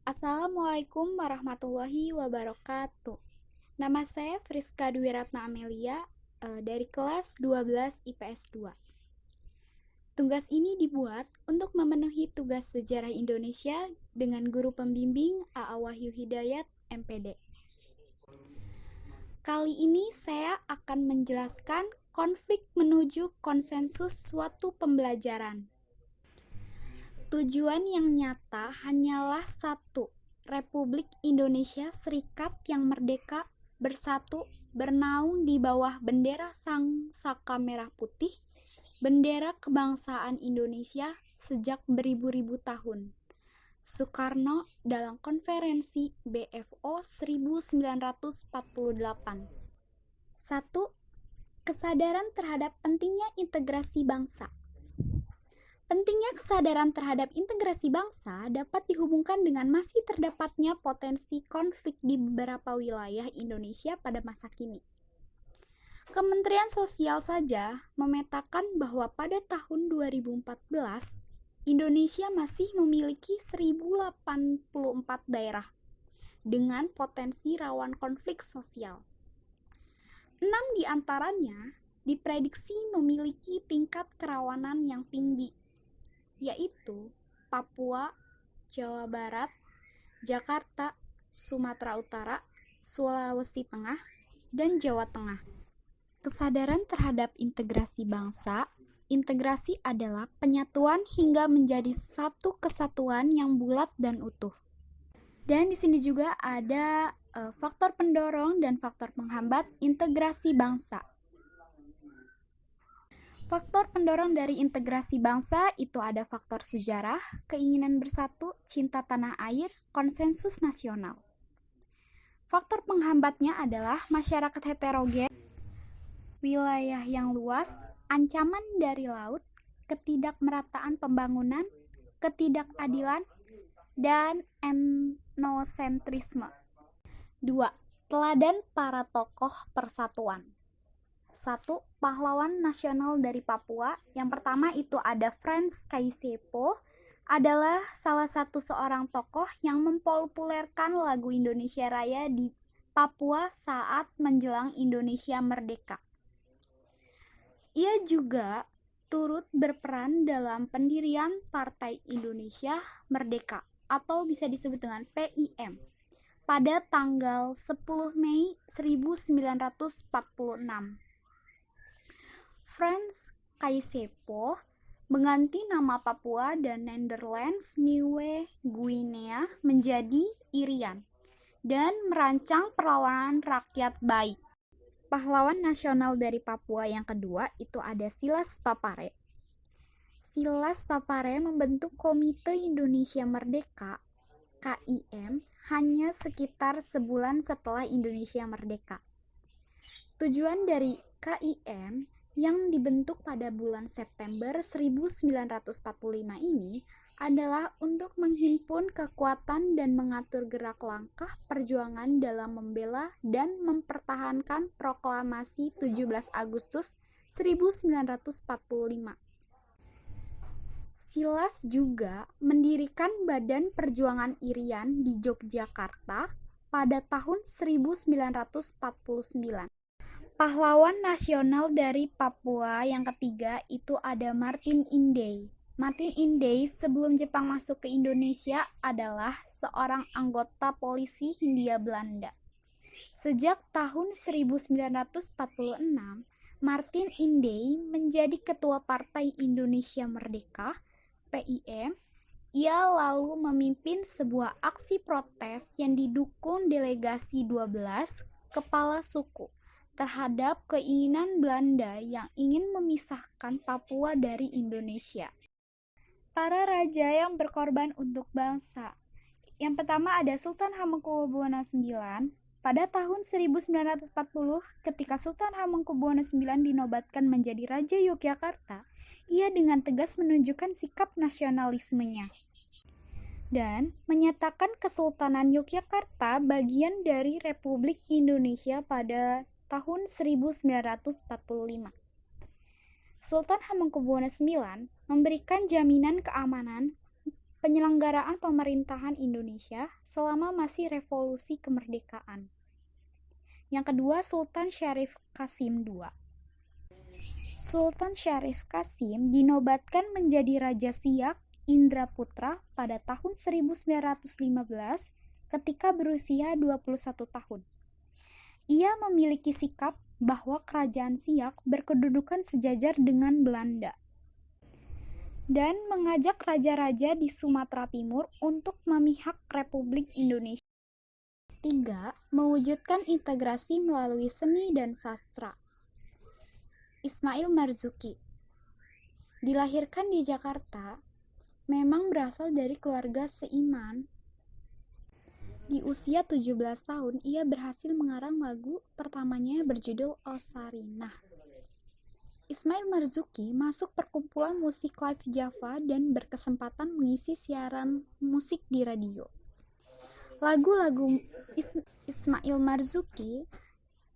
Assalamualaikum warahmatullahi wabarakatuh. Nama saya Friska Dwi Ratna Amelia dari kelas 12 IPS 2. Tugas ini dibuat untuk memenuhi tugas sejarah Indonesia dengan guru pembimbing A.A. Wahyu Hidayat, MPD. Kali ini saya akan menjelaskan konflik menuju konsensus suatu pembelajaran. Tujuan yang nyata hanyalah satu, Republik Indonesia Serikat yang merdeka, bersatu, bernaung di bawah bendera Sang Saka Merah Putih, bendera kebangsaan Indonesia sejak beribu-ribu tahun. Soekarno dalam konferensi BFO 1948. 1. Kesadaran terhadap pentingnya integrasi bangsa. Pentingnya kesadaran terhadap integrasi bangsa dapat dihubungkan dengan masih terdapatnya potensi konflik di beberapa wilayah Indonesia pada masa kini. Kementerian Sosial saja memetakan bahwa pada tahun 2014, Indonesia masih memiliki 1084 daerah dengan potensi rawan konflik sosial. 6 di antaranya diprediksi memiliki tingkat kerawanan yang tinggi, yaitu Papua, Jawa Barat, Jakarta, Sumatera Utara, Sulawesi Tengah, dan Jawa Tengah. Kesadaran terhadap integrasi bangsa. Integrasi adalah penyatuan hingga menjadi satu kesatuan yang bulat dan utuh. Dan di sini juga ada faktor pendorong dan faktor penghambat integrasi bangsa. Faktor pendorong dari integrasi bangsa itu ada faktor sejarah, keinginan bersatu, cinta tanah air, konsensus nasional. Faktor penghambatnya adalah masyarakat heterogen, wilayah yang luas, ancaman dari laut, ketidakmerataan pembangunan, ketidakadilan, dan etnosentrisme. 2. Teladan para tokoh persatuan. 1. Pahlawan nasional dari Papua. Yang pertama itu ada Frans Kaisepo, adalah salah satu seorang tokoh yang mempopulerkan lagu Indonesia Raya di Papua saat menjelang Indonesia merdeka. Ia juga turut berperan dalam pendirian Partai Indonesia Merdeka atau bisa disebut dengan PIM pada tanggal 10 Mei 1946. Frans Kaisepo mengganti nama Papua dan Netherlands Nieuwe Guinea menjadi Irian dan merancang perlawanan rakyat baik. Pahlawan nasional dari Papua yang kedua itu ada Silas Papare. Silas Papare membentuk Komite Indonesia Merdeka KIM hanya sekitar sebulan setelah Indonesia merdeka. Tujuan dari KIM yang dibentuk pada bulan September 1945 ini adalah untuk menghimpun kekuatan dan mengatur gerak langkah perjuangan dalam membela dan mempertahankan proklamasi 17 Agustus 1945. Silas juga mendirikan Badan Perjuangan Irian di Yogyakarta pada tahun 1949. Pahlawan nasional dari Papua yang ketiga itu ada Martin Inday. Martin Inday sebelum Jepang masuk ke Indonesia adalah seorang anggota polisi Hindia Belanda. Sejak tahun 1946, Martin Inday menjadi ketua Partai Indonesia Merdeka, PIM. Ia lalu memimpin sebuah aksi protes yang didukung delegasi 12 kepala suku terhadap keinginan Belanda yang ingin memisahkan Papua dari Indonesia. Para raja yang berkorban untuk bangsa. Yang pertama ada Sultan Hamengkubuwono IX. Pada tahun 1940, ketika Sultan Hamengkubuwono IX dinobatkan menjadi Raja Yogyakarta, ia dengan tegas menunjukkan sikap nasionalismenya dan menyatakan Kesultanan Yogyakarta bagian dari Republik Indonesia pada tahun 1945. Sultan Hamengkubuwono IX memberikan jaminan keamanan penyelenggaraan pemerintahan Indonesia selama masih revolusi kemerdekaan. Yang kedua, Sultan Syarif Qasim II. Sultan Syarif Qasim dinobatkan menjadi Raja Siak Indraputra pada tahun 1915 ketika berusia 21 tahun. Ia memiliki sikap bahwa kerajaan Siak berkedudukan sejajar dengan Belanda dan mengajak raja-raja di Sumatera Timur untuk memihak Republik Indonesia. 3. Mewujudkan integrasi melalui seni dan sastra. Ismail Marzuki dilahirkan di Jakarta, memang berasal dari keluarga seiman. Di usia 17 tahun, ia berhasil mengarang lagu pertamanya berjudul Al-Sarinah. Ismail Marzuki masuk perkumpulan musik live Java dan berkesempatan mengisi siaran musik di radio. Lagu-lagu Ismail Marzuki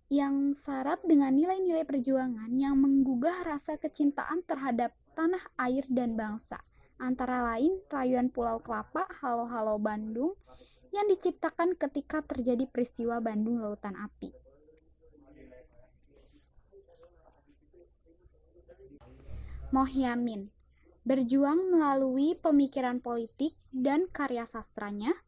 yang syarat dengan nilai-nilai perjuangan yang menggugah rasa kecintaan terhadap tanah air dan bangsa, antara lain Rayuan Pulau Kelapa, Halo Halo Bandung, yang diciptakan ketika terjadi peristiwa Bandung Lautan Api. Mohyamin berjuang melalui pemikiran politik dan karya sastranya,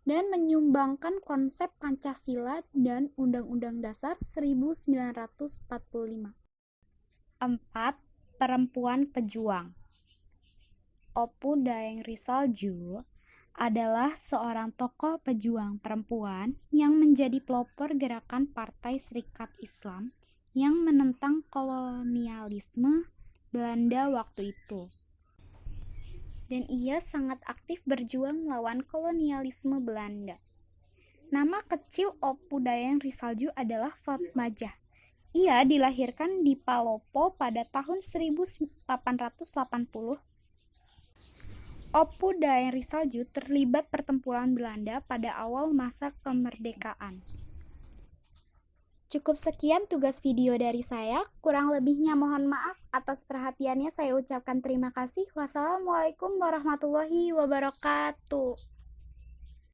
dan menyumbangkan konsep Pancasila dan Undang-Undang Dasar 1945. 4. Perempuan pejuang. Opu Daeng Risalju adalah seorang tokoh pejuang perempuan yang menjadi pelopor gerakan Partai Serikat Islam yang menentang kolonialisme Belanda waktu itu. Dan ia sangat aktif berjuang melawan kolonialisme Belanda. Nama kecil Opu Daeng Risalju adalah Fatmajah. Ia dilahirkan di Palopo pada tahun 1880. Opu Daeng Risalju terlibat pertempuran Belanda pada awal masa kemerdekaan. Cukup sekian tugas video dari saya, kurang lebihnya mohon maaf. Atas perhatiannya saya ucapkan terima kasih. Wassalamualaikum warahmatullahi wabarakatuh.